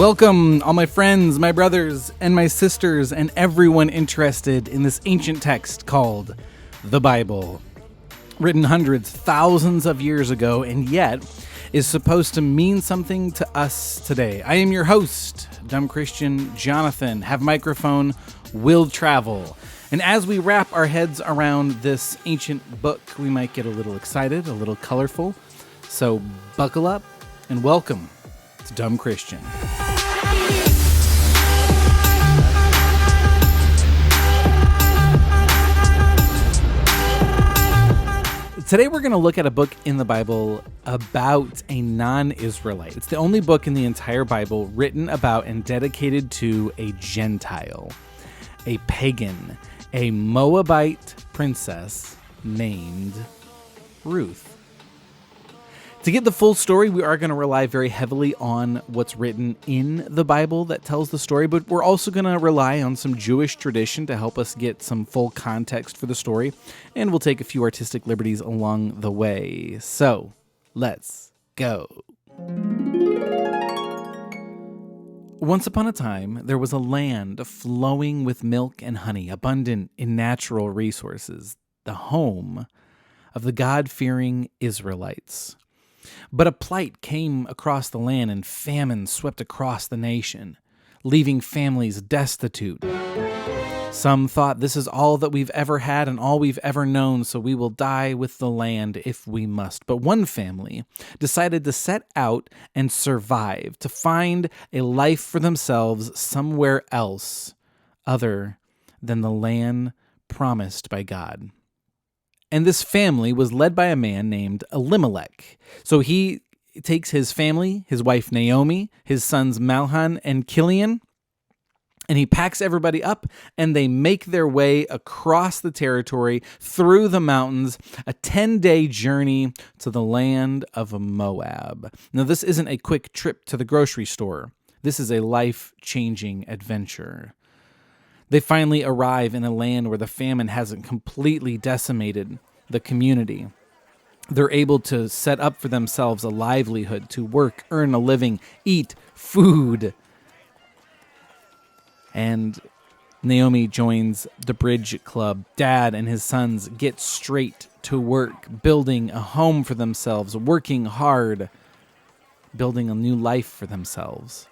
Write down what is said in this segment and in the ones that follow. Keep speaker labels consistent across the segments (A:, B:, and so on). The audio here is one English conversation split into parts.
A: Welcome, all my friends, my brothers, and my sisters, and everyone interested in this ancient text called the Bible. Written hundreds, thousands of years ago, and yet is supposed to mean something to us today. I am your host, Dumb Christian Jonathan. Have microphone, will travel. And as we wrap our heads around this ancient book, we might get a little excited, a little colorful. So buckle up and welcome to Dumb Christian. Today we're going to look at a book in the Bible about a non-Israelite. It's the only book in the entire Bible written about and dedicated to a Gentile, a pagan, a Moabite princess named Ruth. To get the full story, we are going to rely very heavily on what's written in the Bible that tells the story, but we're also going to rely on some Jewish tradition to help us get some full context for the story, and we'll take a few artistic liberties along the way. So, let's go. Once upon a time, there was a land flowing with milk and honey, abundant in natural resources, the home of the God-fearing Israelites. But a plight came across the land and famine swept across the nation, leaving families destitute. Some thought this is all that we've ever had and all we've ever known, so we will die with the land if we must. But one family decided to set out and survive, to find a life for themselves somewhere else other than the land promised by God. And this family was led by a man named Elimelech. So he takes his family, his wife Naomi, his sons Mahlon and Chilion, and he packs everybody up, and they make their way across the territory, through the mountains, a 10-day journey to the land of Moab. Now, this isn't a quick trip to the grocery store. This is a life-changing adventure. They finally arrive in a land where the famine hasn't completely decimated the community. They're able to set up for themselves a livelihood, to work, earn a living, eat food. And Naomi joins the Bridge Club. Dad and his sons get straight to work, building a home for themselves, working hard, building a new life for themselves.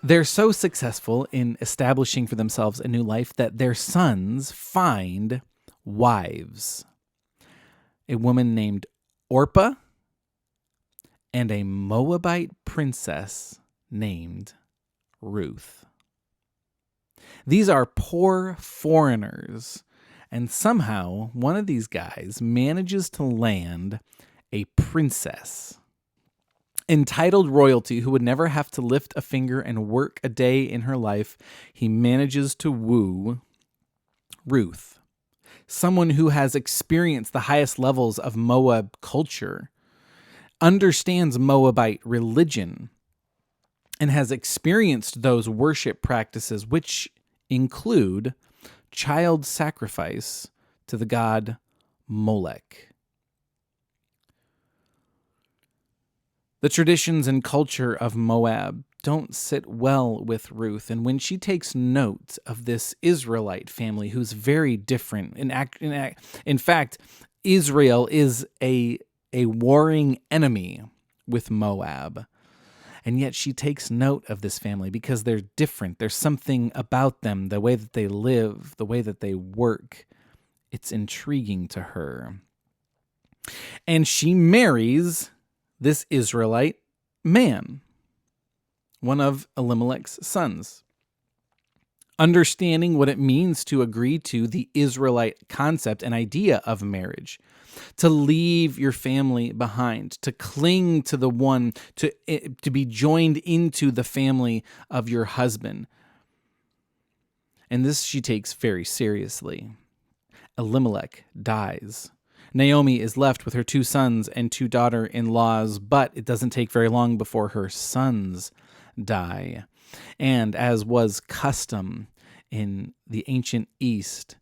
A: They're so successful in establishing for themselves a new life that their sons find wives. A woman named Orpah and a Moabite princess named Ruth. These are poor foreigners, and somehow one of these guys manages to land a princess. Entitled royalty who would never have to lift a finger and work a day in her life, he manages to woo Ruth, someone who has experienced the highest levels of Moab culture, understands Moabite religion, and has experienced those worship practices which include child sacrifice to the god Molech. The traditions and culture of Moab don't sit well with Ruth, and when she takes note of this Israelite family who's very different, in fact, Israel is a warring enemy with Moab, and yet she takes note of this family because they're different. There's something about them, the way that they live, the way that they work. It's intriguing to her. And she marries this Israelite man, one of Elimelech's sons. Understanding what it means to agree to the Israelite concept and idea of marriage, to leave your family behind, to cling to the one, to be joined into the family of your husband. And this she takes very seriously. Elimelech dies. Naomi is left with her 2 sons and 2 daughter-in-laws, but it doesn't take very long before her sons die. And as was custom in the ancient East,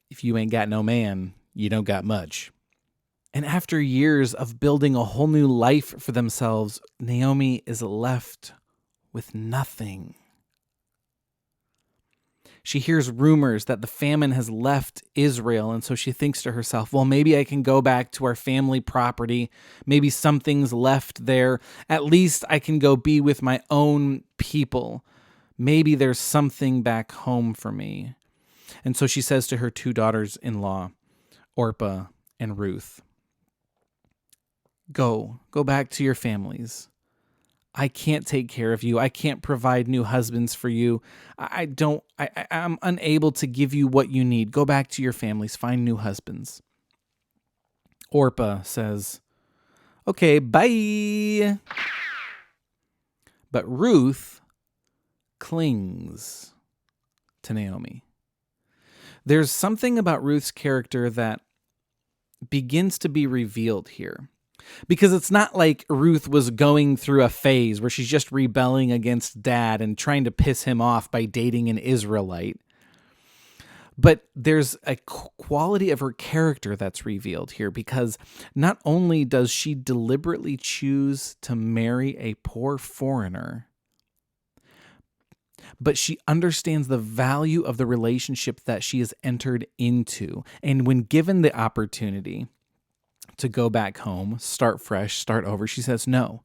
A: if you ain't got no man, you don't got much. And after years of building a whole new life for themselves, Naomi is left with nothing. She hears rumors that the famine has left Israel, and so she thinks to herself, well, maybe I can go back to our family property. Maybe something's left there. At least I can go be with my own people. Maybe there's something back home for me. And so she says to her two daughters-in-law, Orpah and Ruth, go back to your families. I can't take care of you. I can't provide new husbands for you. I'm unable to give you what you need. Go back to your families. Find new husbands. Orpah says, okay, bye. But Ruth clings to Naomi. There's something about Ruth's character that begins to be revealed here. Because it's not like Ruth was going through a phase where she's just rebelling against dad and trying to piss him off by dating an Israelite. But there's a quality of her character that's revealed here, because not only does she deliberately choose to marry a poor foreigner, but she understands the value of the relationship that she has entered into. And when given the opportunity to go back home, start fresh, start over, she says, no,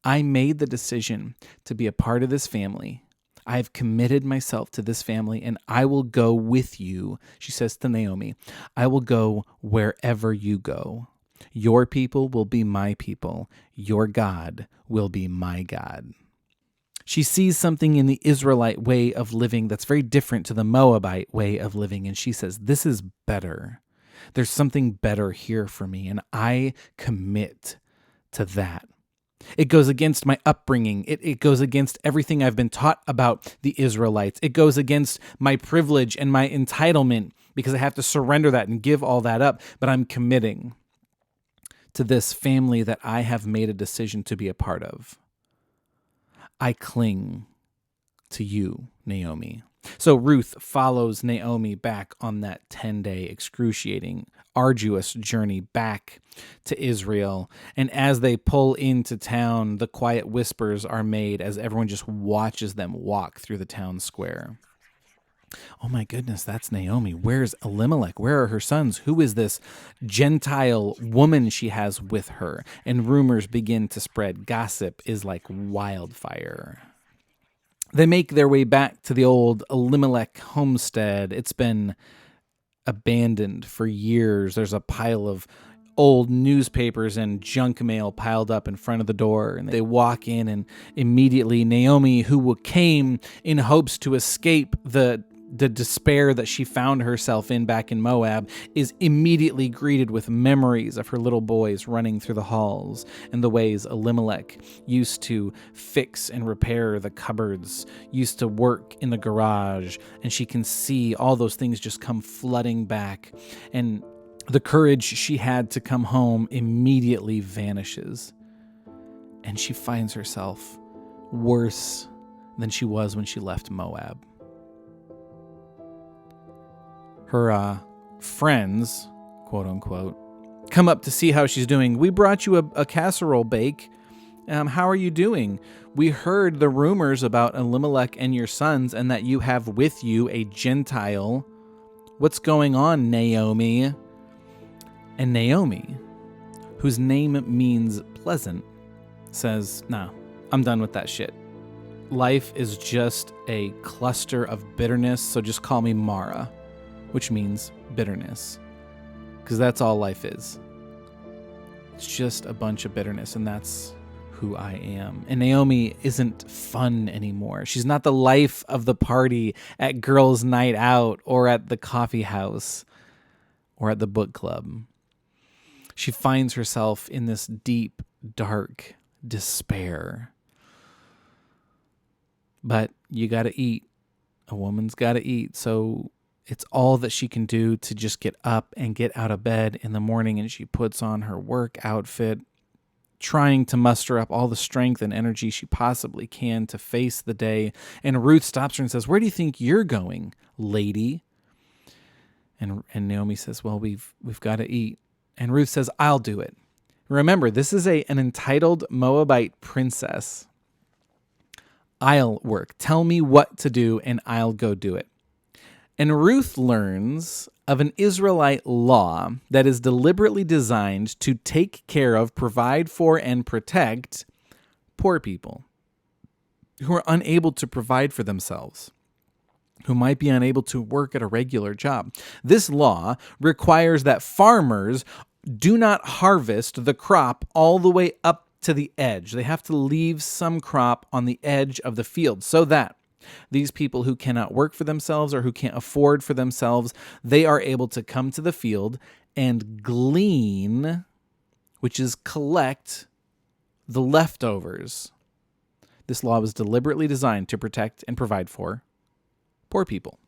A: I made the decision to be a part of this family. I've committed myself to this family, and I will go with you. She says to Naomi, I will go wherever you go. Your people will be my people. Your God will be my God. She sees something in the Israelite way of living that's very different to the Moabite way of living, and she says, this is better. There's something better here for me, and I commit to that. It goes against my upbringing. It goes against everything I've been taught about the Israelites. It goes against my privilege and my entitlement, because I have to surrender that and give all that up. But I'm committing to this family that I have made a decision to be a part of. I cling to you, Naomi. So Ruth follows Naomi back on that 10-day excruciating, arduous journey back to Israel. And as they pull into town, the quiet whispers are made as everyone just watches them walk through the town square. Oh my goodness, that's Naomi. Where's Elimelech? Where are her sons? Who is this Gentile woman she has with her? And rumors begin to spread. Gossip is like wildfire. They make their way back to the old Elimelech homestead. It's been abandoned for years. There's a pile of old newspapers and junk mail piled up in front of the door. And they walk in, and immediately Naomi, who came in hopes to escape the despair that she found herself in back in Moab, is immediately greeted with memories of her little boys running through the halls and the ways Elimelech used to fix and repair the cupboards, used to work in the garage, and she can see all those things just come flooding back. And the courage she had to come home immediately vanishes. And she finds herself worse than she was when she left Moab. Her friends, quote unquote, come up to see how she's doing. We brought you a casserole bake. How are you doing? We heard the rumors about Elimelech and your sons, and that you have with you a Gentile. What's going on, Naomi? And Naomi, whose name means pleasant, says, nah, I'm done with that shit. Life is just a cluster of bitterness, so just call me Mara, which means bitterness, because that's all life is. It's just a bunch of bitterness, and that's who I am. And Naomi isn't fun anymore. She's not the life of the party at girls' night out, or at the coffee house, or at the book club. She finds herself in this deep, dark despair. But you gotta eat. A woman's gotta eat, so it's all that she can do to just get up and get out of bed in the morning, and she puts on her work outfit, trying to muster up all the strength and energy she possibly can to face the day. And Ruth stops her and says, where do you think you're going, lady? And Naomi says, well, we've got to eat. And Ruth says, I'll do it. Remember, this is an entitled Moabite princess. I'll work. Tell me what to do, and I'll go do it. And Ruth learns of an Israelite law that is deliberately designed to take care of, provide for, and protect poor people who are unable to provide for themselves, who might be unable to work at a regular job. This law requires that farmers do not harvest the crop all the way up to the edge. They have to leave some crop on the edge of the field so that these people who cannot work for themselves or who can't afford for themselves, they are able to come to the field and glean, which is collect the leftovers. This law was deliberately designed to protect and provide for poor people.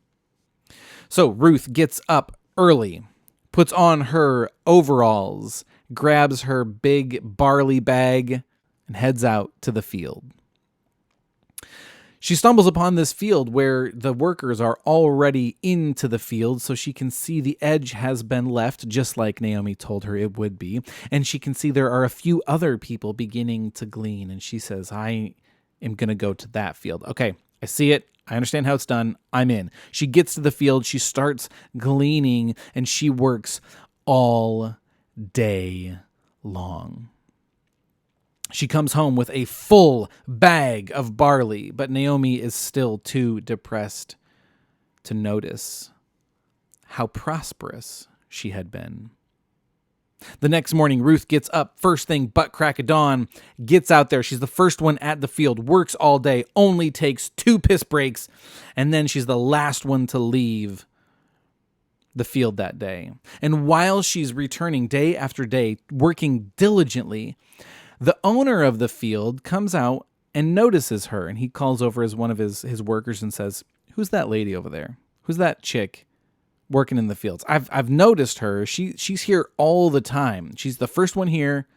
A: So Ruth gets up early, puts on her overalls, grabs her big barley bag, and heads out to the field. She stumbles upon this field where the workers are already into the field, so she can see the edge has been left, just like Naomi told her it would be. And she can see there are a few other people beginning to glean. And she says, I am going to go to that field. Okay, I see it. I understand how it's done. I'm in. She gets to the field. She starts gleaning, and she works all day long. She comes home with a full bag of barley, but Naomi is still too depressed to notice how prosperous she had been. The next morning, Ruth gets up first thing but crack of dawn, gets out there. She's the first one at the field, works all day, only takes 2 piss breaks, and then she's the last one to leave the field that day. And while she's returning day after day, working diligently, the owner of the field comes out and notices her, and he calls over as one of his workers and says, "Who's that lady over there? Who's that chick working in the fields? I've noticed her. She's here all the time. She's the first one here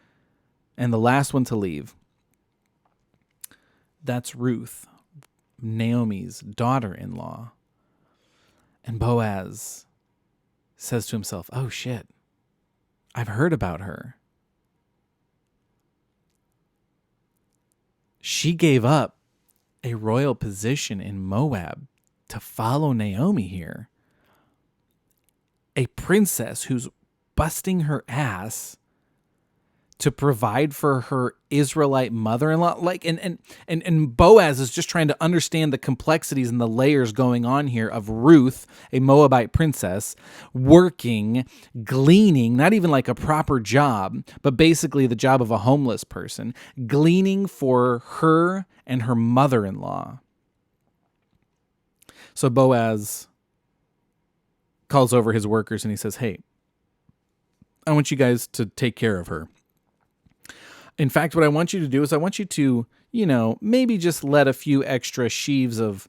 A: and the last one to leave." That's Ruth, Naomi's daughter-in-law. And Boaz says to himself, "Oh shit, I've heard about her. She gave up a royal position in Moab to follow Naomi here. A princess who's busting her ass to provide for her Israelite mother-in-law." And Boaz is just trying to understand the complexities and the layers going on here of Ruth, a Moabite princess, working, gleaning, not even like a proper job, but basically the job of a homeless person, gleaning for her and her mother-in-law. So Boaz calls over his workers and he says, "Hey, I want you guys to take care of her. In fact, what I want you to do is I want you to, maybe just let a few extra sheaves of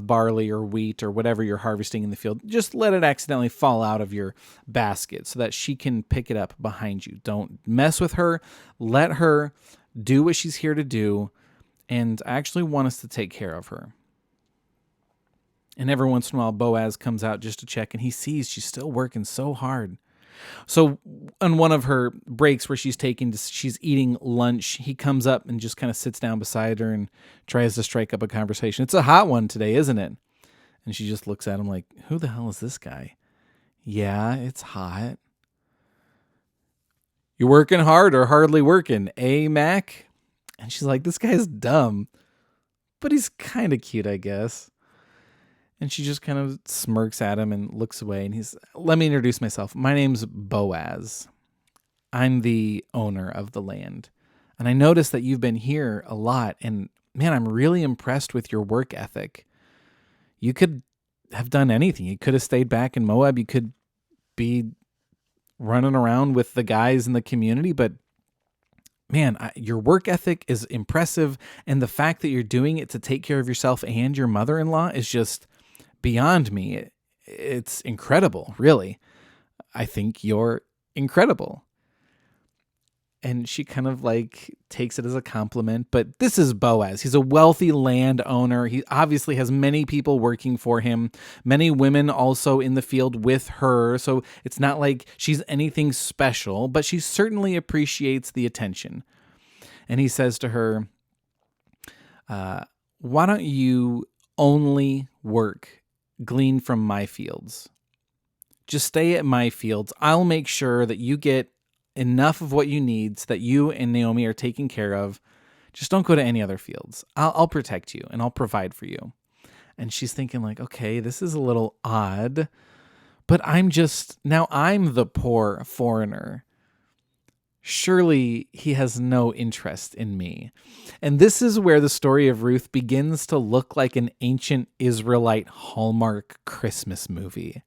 A: barley or wheat or whatever you're harvesting in the field, just let it accidentally fall out of your basket so that she can pick it up behind you. Don't mess with her. Let her do what she's here to do. And I actually want us to take care of her." And every once in a while, Boaz comes out just to check, and he sees she's still working so hard. So on one of her breaks where she's eating lunch, he comes up and just kind of sits down beside her and tries to strike up a conversation. It's a hot one today, isn't it? And she just looks at him like, "Who the hell is this guy?" "Yeah, it's hot." "You working hard or hardly working, eh, Mac?" And she's like, "This guy's dumb, but he's kind of cute, I guess." And she just kind of smirks at him and looks away. And "Let me introduce myself. My name's Boaz. I'm the owner of the land. And I noticed that you've been here a lot. And man, I'm really impressed with your work ethic. You could have done anything. You could have stayed back in Moab. You could be running around with the guys in the community. But man, your work ethic is impressive. And the fact that you're doing it to take care of yourself and your mother-in-law is just beyond me. It's incredible, really. I think you're incredible." And she kind of like takes it as a compliment. But this is Boaz. He's a wealthy landowner. He obviously has many people working for him, many women also in the field with her. So it's not like she's anything special, but she certainly appreciates the attention. And he says to her, why don't you only glean from my fields? Just stay at my fields. I'll make sure that you get enough of what you need so that you and Naomi are taken care of. Just don't go to any other fields. I'll protect you and I'll provide for you. And she's thinking like, okay, this is a little odd, but I'm the poor foreigner. Surely he has no interest in me. And this is where the story of Ruth begins to look like an ancient Israelite Hallmark Christmas movie,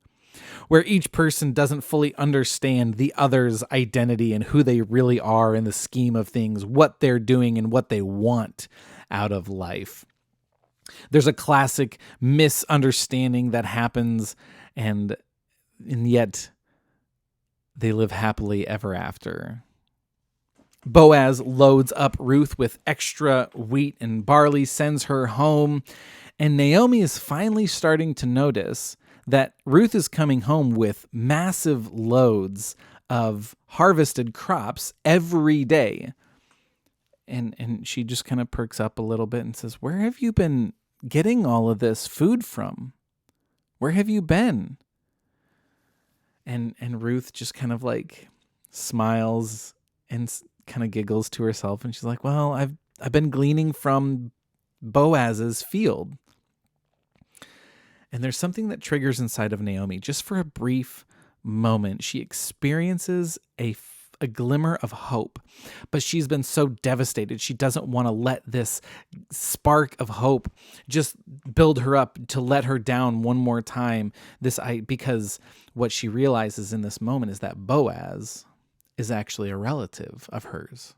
A: where each person doesn't fully understand the other's identity and who they really are in the scheme of things, what they're doing and what they want out of life. There's a classic misunderstanding that happens, and yet they live happily ever after. Boaz loads up Ruth with extra wheat and barley, sends her home, and Naomi is finally starting to notice that Ruth is coming home with massive loads of harvested crops every day. And she just kind of perks up a little bit and says, where have you been getting all of this food from? Where have you been? And Ruth just kind of like smiles and kind of giggles to herself. And she's like, well, I've been gleaning from Boaz's field. And there's something that triggers inside of Naomi. Just for a brief moment, she experiences a glimmer of hope, but she's been so devastated. She doesn't want to let this spark of hope just build her up to let her down one more time. Because what she realizes in this moment is that Boaz is actually a relative of hers.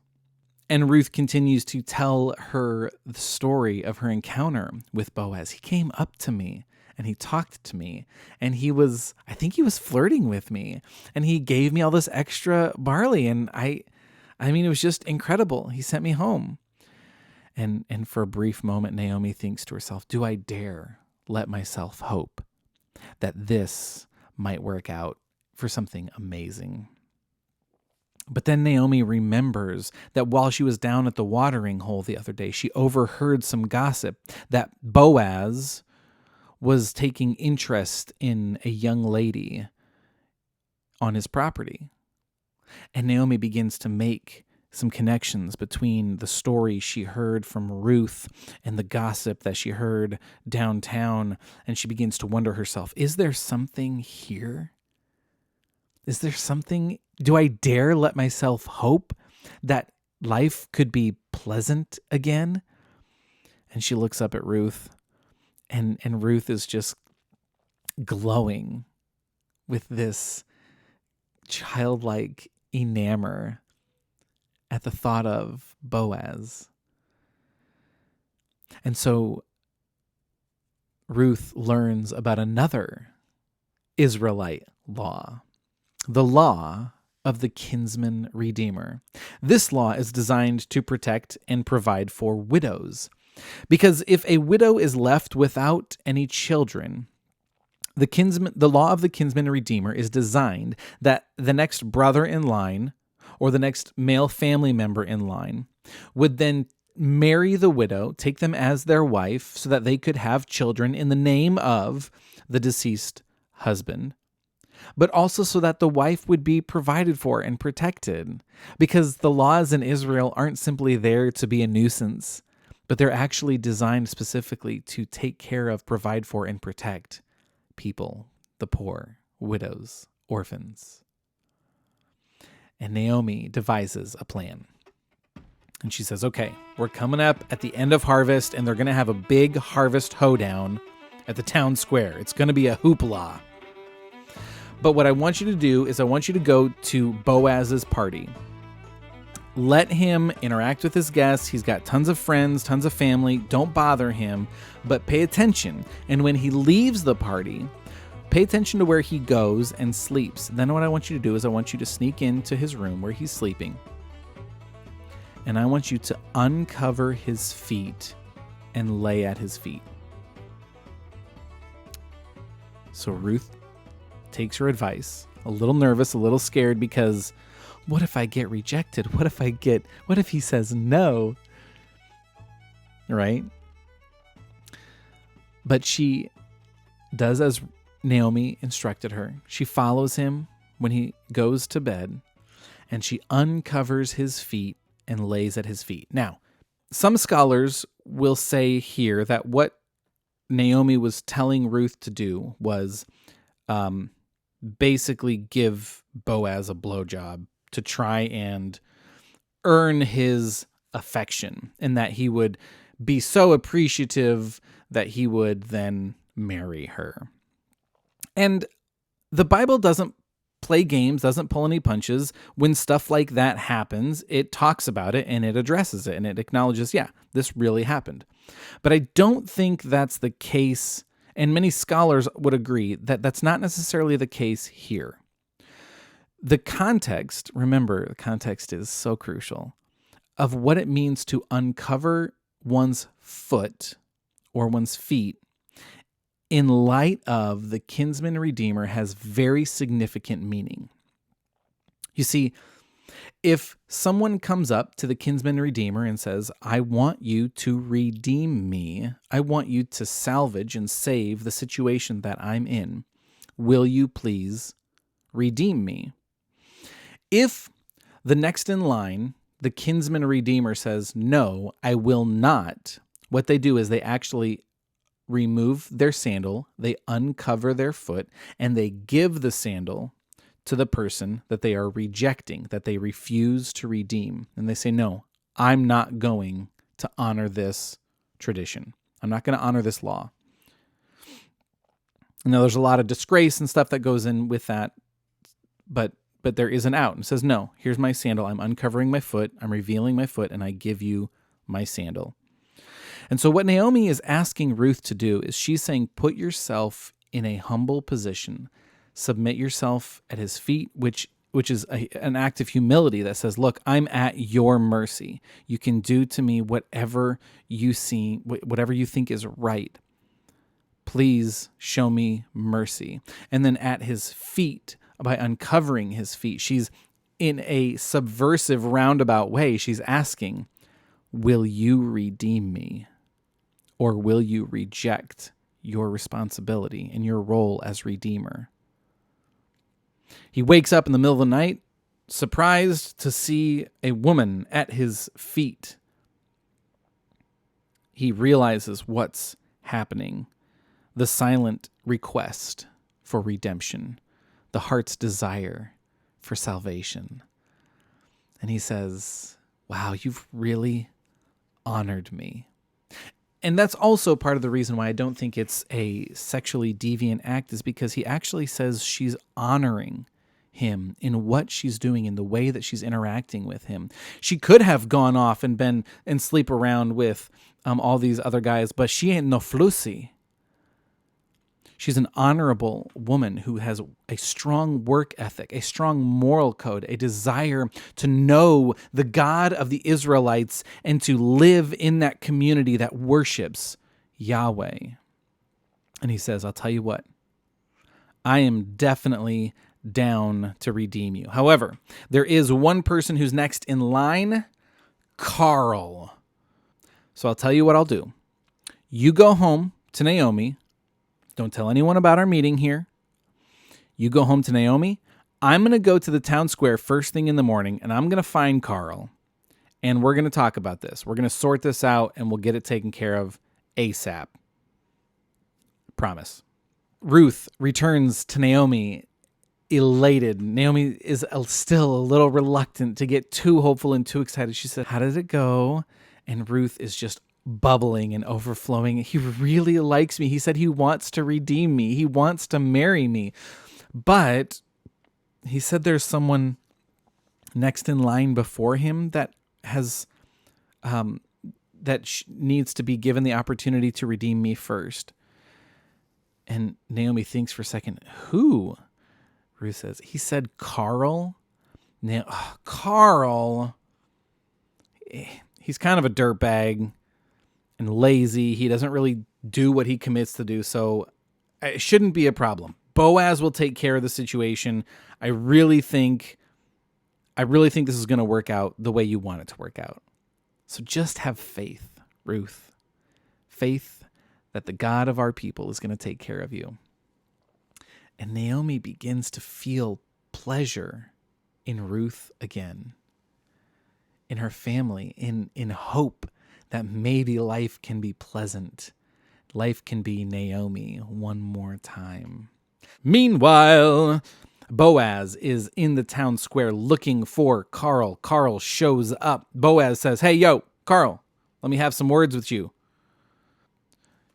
A: And Ruth continues to tell her the story of her encounter with Boaz. He came up to me and he talked to me, and I think he was flirting with me, and he gave me all this extra barley, and I mean, it was just incredible. He sent me home. And for a brief moment, Naomi thinks to herself, do I dare let myself hope that this might work out for something amazing? But then Naomi remembers that while she was down at the watering hole the other day, she overheard some gossip that Boaz was taking interest in a young lady on his property. And Naomi begins to make some connections between the story she heard from Ruth and the gossip that she heard downtown. And she begins to wonder herself, is there something here? Is there something? Do I dare let myself hope that life could be pleasant again? And she looks up at Ruth, and Ruth is just glowing with this childlike enamor at the thought of Boaz. And so Ruth learns about another Israelite law, the law of the Kinsmen Redeemer. This law is designed to protect and provide for widows. Because if a widow is left without any children, the law of the Kinsman Redeemer is designed that the next brother in line or the next male family member in line would then marry the widow, take them as their wife so that they could have children in the name of the deceased husband, but also so that the wife would be provided for and protected, because the laws in Israel aren't simply there to be a nuisance, but they're actually designed specifically to take care of, provide for, and protect people, the poor, widows, orphans. And Naomi devises a plan. And she says, okay, we're coming up at the end of harvest, and they're going to have a big harvest hoedown at the town square. It's going to be a hoopla. But what I want you to do is I want you to go to Boaz's party. Let him interact with his guests. He's got tons of friends, tons of family. Don't bother him, but pay attention. And when he leaves the party, pay attention to where he goes and sleeps. Then what I want you to do is I want you to sneak into his room where he's sleeping. and I want you to uncover his feet and lay at his feet. So Ruth takes her advice, a little nervous, a little scared, because what if I get rejected? What if he says no? Right? But she does as Naomi instructed her. She follows him when he goes to bed, and she uncovers his feet and lays at his feet. Now, some scholars will say here that what Naomi was telling Ruth to do was basically give Boaz a blowjob to try and earn his affection, and that he would be so appreciative that he would then marry her. And the Bible doesn't play games, doesn't pull any punches. When stuff like that happens, it talks about it and it addresses it and it acknowledges, yeah, this really happened. But I don't think that's the case, and many scholars would agree that that's not necessarily the case here. The context, remember, the context is so crucial, of what it means to uncover one's foot or one's feet in light of the Kinsmen Redeemer has very significant meaning. You see, if someone comes up to the Kinsman Redeemer and says, I want you to redeem me, I want you to salvage and save the situation that I'm in, will you please redeem me? If the next in line, the Kinsman Redeemer says, no, I will not, what they do is they actually remove their sandal, they uncover their foot, and they give the sandal to the person that they are rejecting, that they refuse to redeem. And they say, no, I'm not going to honor this tradition. I'm not going to honor this law. Now, there's a lot of disgrace and stuff that goes in with that, but there is an out. And says, no, here's my sandal. I'm uncovering my foot. I'm revealing my foot, and I give you my sandal. And so what Naomi is asking Ruth to do is she's saying, put yourself in a humble position, submit yourself at his feet, which is an act of humility that says, look, I'm at your mercy. You can do to me whatever you see, whatever you think is right. Please show me mercy. And then at his feet, by uncovering his feet, she's in a subversive roundabout way. She's asking, will you redeem me? Or will you reject your responsibility and your role as redeemer? He wakes up in the middle of the night, surprised to see a woman at his feet. He realizes what's happening. The silent request for redemption, the heart's desire for salvation. And he says, wow, you've really honored me. And that's also part of the reason why I don't think it's a sexually deviant act, is because he actually says she's honoring him in what she's doing, in the way that she's interacting with him. She could have gone off and sleep around with all these other guys, but she ain't no flusy. She's an honorable woman who has a strong work ethic, a strong moral code, a desire to know the God of the Israelites and to live in that community that worships Yahweh. And he says, I'll tell you what, I am definitely down to redeem you. However, there is one person who's next in line, Carl. So I'll tell you what I'll do. You go home to Naomi. Don't tell anyone about our meeting here. You go home to Naomi. I'm going to go to the town square first thing in the morning, and I'm going to find Carl, and we're going to talk about this. We're going to sort this out, and we'll get it taken care of ASAP. Promise. Ruth returns to Naomi elated. Naomi is still a little reluctant to get too hopeful and too excited. She said, how did it go? And Ruth is just bubbling and overflowing. He really likes me. He said he wants to redeem me. He wants to marry me. But he said there's someone next in line before him that has needs to be given the opportunity to redeem me first. And Naomi thinks for a second, who? Ruth says, he said Carl. Carl. he's kind of a dirtbag and lazy. He doesn't really do what he commits to do, so it shouldn't be a problem. Boaz will take care of the situation. I really think this is going to work out the way you want it to work out. So just have faith, Ruth. Faith that the God of our people is going to take care of you. And Naomi begins to feel pleasure in Ruth again, in her family, in hope that maybe life can be pleasant. Life can be Naomi one more time. Meanwhile, Boaz is in the town square looking for Carl. Carl shows up. Boaz says, "Hey, yo, Carl, let me have some words with you.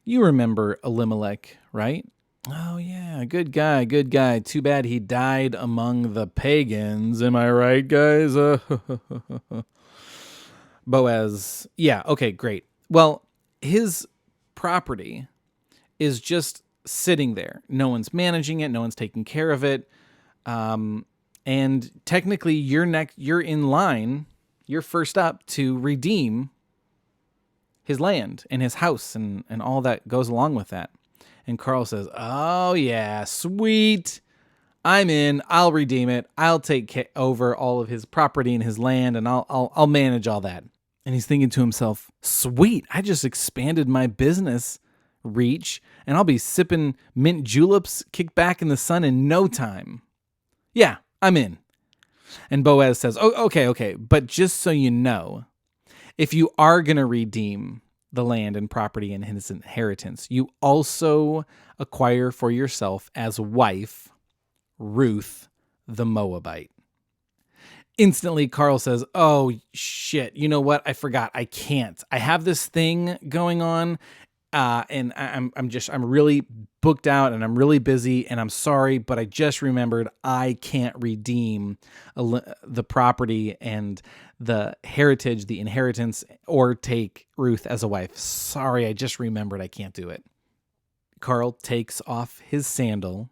A: You remember Elimelech, right? Oh, yeah, good guy, good guy. Too bad he died among the pagans. Am I right, guys?" Boaz, yeah, okay, great. Well, his property is just sitting there. No one's managing it. No one's taking care of it. And technically, you're in line. You're first up to redeem his land and his house and all that goes along with that. And Carl says, "Oh, yeah, sweet. I'm in. I'll redeem it. I'll take over all of his property and his land, and I'll manage all that." And he's thinking to himself, "Sweet, I just expanded my business reach, and I'll be sipping mint juleps kicked back in the sun in no time. Yeah, I'm in." And Boaz says, "Oh, okay. But just so you know, if you are going to redeem the land and property and his inheritance, you also acquire for yourself as wife Ruth the Moabite." Instantly, Carl says, "Oh, shit. You know what? I forgot. I can't. I have this thing going on, and I'm really booked out, and I'm really busy, and I'm sorry, but I just remembered I can't redeem the property and the heritage, the inheritance, or take Ruth as a wife. Sorry, I just remembered I can't do it." Carl takes off his sandal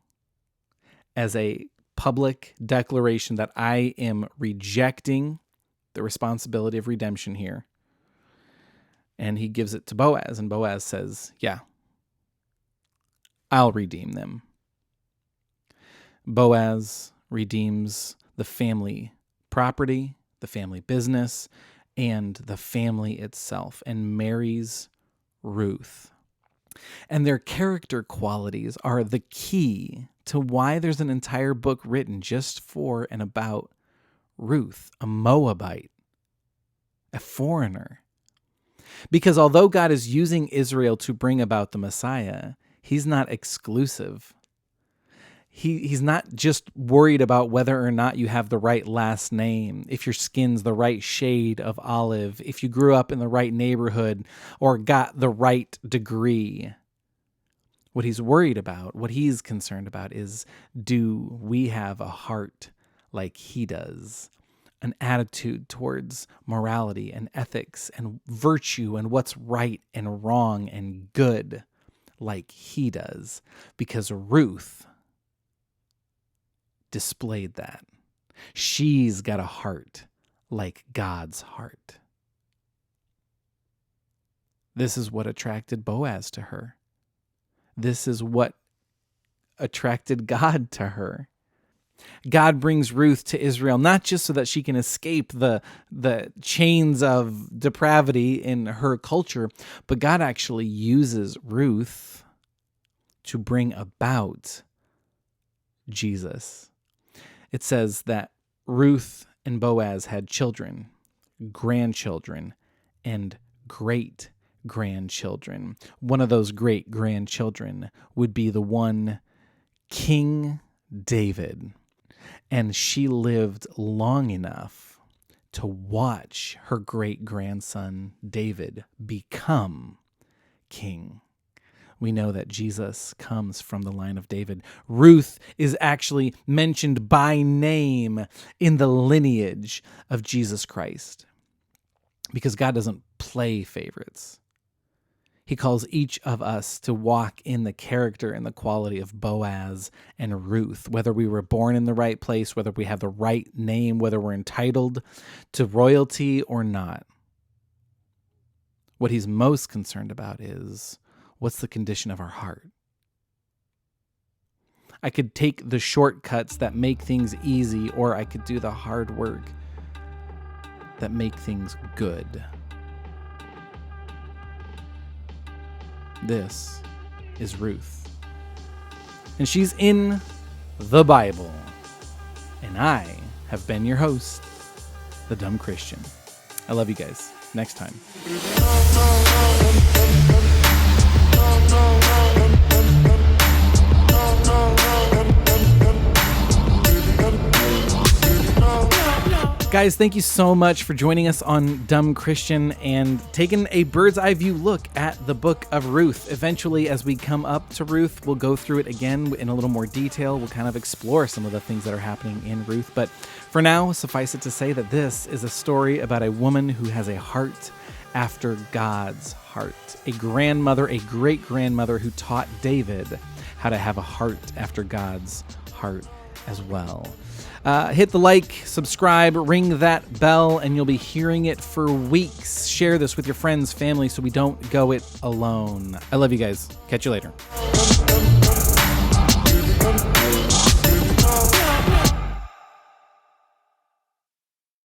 A: as a public declaration that I am rejecting the responsibility of redemption here. And he gives it to Boaz, and Boaz says, "Yeah, I'll redeem them." Boaz redeems the family property, the family business, and the family itself, and marries Ruth. And their character qualities are the key to why there's an entire book written just for and about Ruth, a Moabite, a foreigner. Because although God is using Israel to bring about the Messiah, he's not exclusive. He's not just worried about whether or not you have the right last name, if your skin's the right shade of olive, if you grew up in the right neighborhood or got the right degree. What he's worried about, what he's concerned about is, do we have a heart like he does? An attitude towards morality and ethics and virtue and what's right and wrong and good like he does. Because Ruth displayed that. She's got a heart like God's heart. This is what attracted Boaz to her. This is what attracted God to her. God brings Ruth to Israel, not just so that she can escape the chains of depravity in her culture, but God actually uses Ruth to bring about Jesus. It says that Ruth and Boaz had children, grandchildren, and great-grandchildren. One of those great-grandchildren would be the one King David. And she lived long enough to watch her great-grandson David become king. We know that Jesus comes from the line of David. Ruth is actually mentioned by name in the lineage of Jesus Christ, because God doesn't play favorites. He calls each of us to walk in the character and the quality of Boaz and Ruth, whether we were born in the right place, whether we have the right name, whether we're entitled to royalty or not. What he's most concerned about is, what's the condition of our heart? I could take the shortcuts that make things easy, or I could do the hard work that make things good. This is Ruth. And she's in the Bible. And I have been your host, the Dumb Christian. I love you guys. Next time. Guys, thank you so much for joining us on Dumb Christian and taking a bird's eye view look at the book of Ruth. Eventually, as we come up to Ruth, we'll go through it again in a little more detail. We'll kind of explore some of the things that are happening in Ruth. But for now, suffice it to say that this is a story about a woman who has a heart after God's heart. A grandmother, a great-grandmother who taught David how to have a heart after God's heart as well. Hit the like, subscribe, ring that bell, and you'll be hearing it for weeks. Share this with your friends, family, so we don't go it alone. I love you guys. Catch you later.